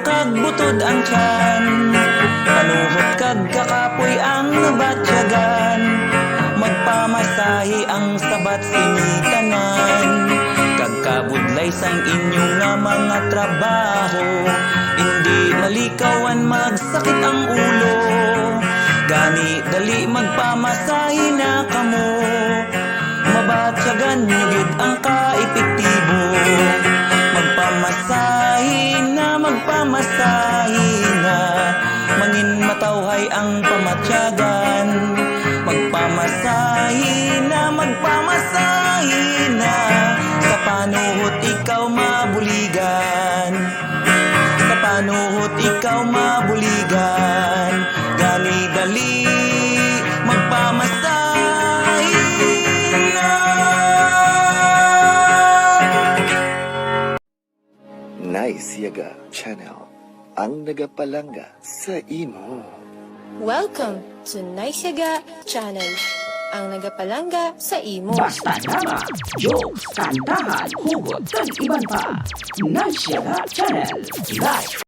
kag butod ang tiyan, panuhot kag kakapoy ang nabatyagan, magpamasahe ang sabat sinitanan, kag kabudlay sang inyo nga mga trabaho, hindi malikawan magsakit ang ulo, gani dali magpamasahe na kamo, mabatyagan nyo gid ang kaepektibo, magpamasahe na, mangin matawhay ang pamatyagan, magpamasahe na, sa panuhot ikaw mabuligan, sa panuhot ikaw mabuligan, gani dali magpamasahe na. Nice Yaga Channel, ang nagapalanga sa imo. Welcome to Nice Yaga Channel, ang nagapalanga sa imo. Basta drama, jokes, kantahan, hugot, kag iban pa. Nice Yaga Channel. Live